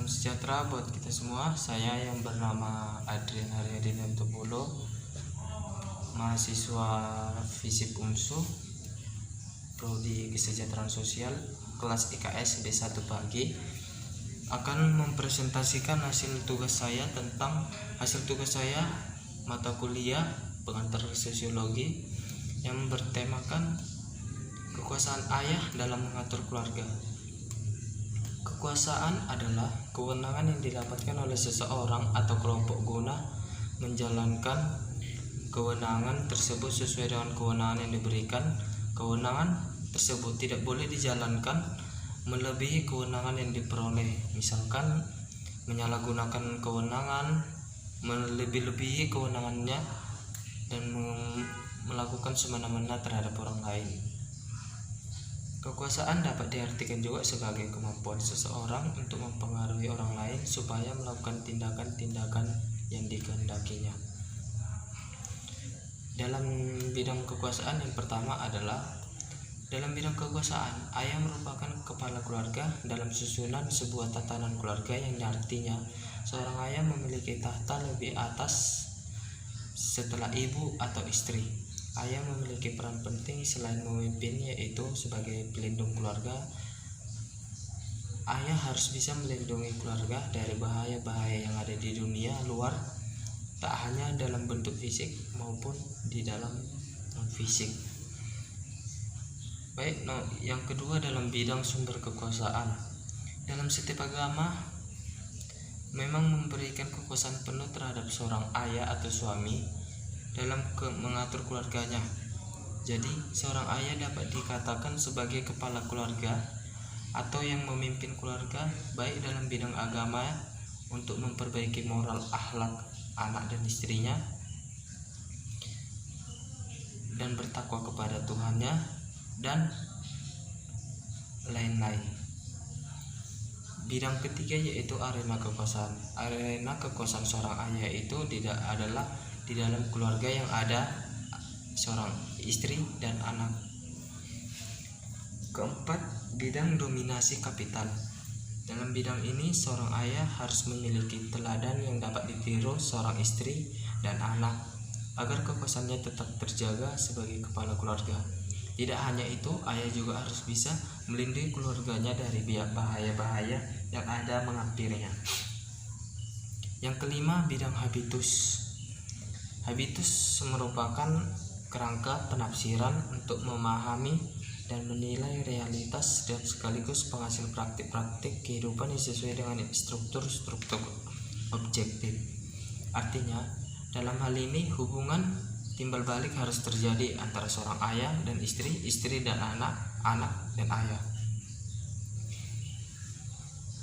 Salam sejahtera buat kita semua. Saya yang bernama Adrian Haryadin Antopulo, mahasiswa FISIP UNSU, Prodi Kesejahteraan Sosial, kelas IKS D1 Pagi, akan mempresentasikan hasil tugas saya mata kuliah pengantar sosiologi yang bertemakan kekuasaan ayah dalam mengatur keluarga. Kekuasaan adalah kewenangan yang didapatkan oleh seseorang atau kelompok guna menjalankan kewenangan tersebut sesuai dengan kewenangan yang diberikan. Kewenangan tersebut tidak boleh dijalankan melebihi kewenangan yang diperoleh, misalkan menyalahgunakan kewenangan, melebih-lebihi kewenangannya, dan melakukan semena-mena terhadap orang lain. Kekuasaan dapat diartikan juga sebagai kemampuan seseorang untuk mempengaruhi orang lain supaya melakukan tindakan-tindakan yang dikehendakinya. Dalam bidang kekuasaan, yang pertama adalah dalam bidang kekuasaan, ayah merupakan kepala keluarga dalam susunan sebuah tatanan keluarga yang artinya seorang ayah memiliki tahta lebih atas setelah ibu atau istri. Ayah memiliki peran penting selain memimpin, yaitu sebagai pelindung keluarga. Ayah harus bisa melindungi keluarga dari bahaya-bahaya yang ada di dunia luar, tak hanya dalam bentuk fisik maupun di dalam non-fisik. Yang kedua, dalam bidang sumber kekuasaan. Dalam setiap agama memang memberikan kekuasaan penuh terhadap seorang ayah atau suami dalam mengatur keluarganya. Jadi, seorang ayah dapat dikatakan sebagai kepala keluarga atau yang memimpin keluarga, baik dalam bidang agama untuk memperbaiki moral akhlak anak dan istrinya dan bertakwa kepada Tuhannya, dan lain-lain. Bidang ketiga yaitu arena kekuasaan. Arena kekuasaan seorang ayah itu adalah di dalam keluarga yang ada seorang istri dan anak. Keempat, bidang dominasi kapital. Dalam bidang ini seorang ayah harus memiliki teladan yang dapat ditiru seorang istri dan anak agar kekuasaannya tetap terjaga sebagai kepala keluarga. Tidak hanya itu, ayah juga harus bisa melindungi keluarganya dari bahaya-bahaya yang ada menghampirinya. Yang kelima, bidang habitus. Habitus merupakan kerangka penafsiran untuk memahami dan menilai realitas dan sekaligus penghasil praktik-praktik kehidupan yang sesuai dengan struktur-struktur objektif. Artinya, dalam hal ini hubungan timbal balik harus terjadi antara seorang ayah dan istri, istri dan anak, anak dan ayah.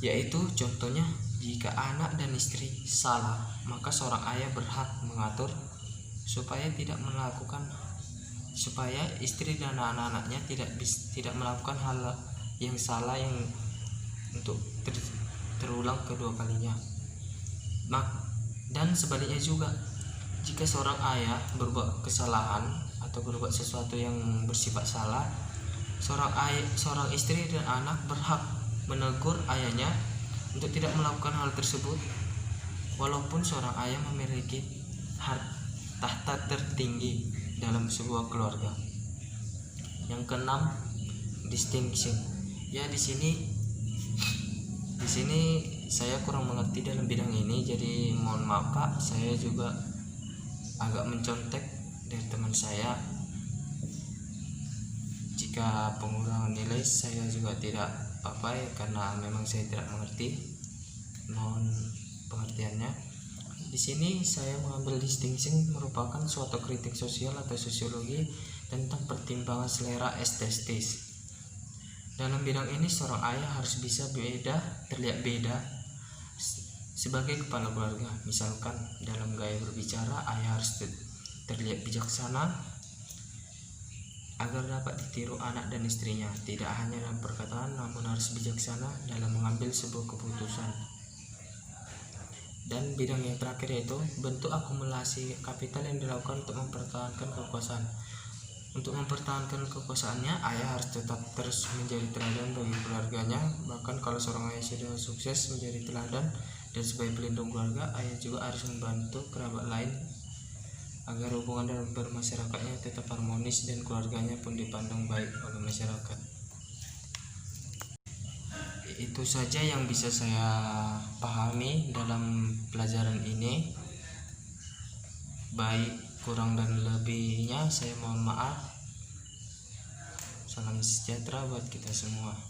Yaitu contohnya, jika anak dan istri salah, maka seorang ayah berhak mengatur supaya istri dan anak-anaknya tidak melakukan hal yang salah yang untuk terulang kedua kalinya. Dan sebaliknya juga, jika seorang ayah berbuat kesalahan atau berbuat sesuatu yang bersifat salah, seorang istri dan anak berhak menegur ayahnya untuk tidak melakukan hal tersebut, walaupun seorang ayah memiliki tahta tertinggi dalam sebuah keluarga. Yang keenam, distinction. Ya, di sini saya kurang mengerti dalam bidang ini, jadi mohon maaf Pak, saya juga agak mencontek dari teman saya. Jika pengurangan nilai saya juga tidak apa-apa ya, karena memang saya tidak mengerti. Mohon pengertiannya. Di sini saya mengambil distinction merupakan suatu kritik sosial atau sosiologi tentang pertimbangan selera estetis. Dalam bidang ini seorang ayah harus bisa terlihat beda sebagai kepala keluarga. Misalkan dalam gaya berbicara, ayah harus terlihat bijaksana agar dapat ditiru anak dan istrinya. Tidak hanya dalam perkataan, namun harus bijaksana dalam mengambil sebuah keputusan. Dan bidang yang terakhir yaitu bentuk akumulasi kapital yang dilakukan untuk mempertahankan kekuasaan. Untuk mempertahankan kekuasaannya, ayah harus tetap terus menjadi teladan bagi keluarganya. Bahkan kalau seorang ayah sudah sukses menjadi teladan dan sebagai pelindung keluarga, ayah juga harus membantu kerabat lain agar hubungan dan bermasyarakatnya tetap harmonis dan keluarganya pun dipandang baik oleh masyarakat. Itu saja yang bisa saya pahami dalam pelajaran ini. Baik kurang dan lebihnya saya mohon maaf. Salam sejahtera buat kita semua.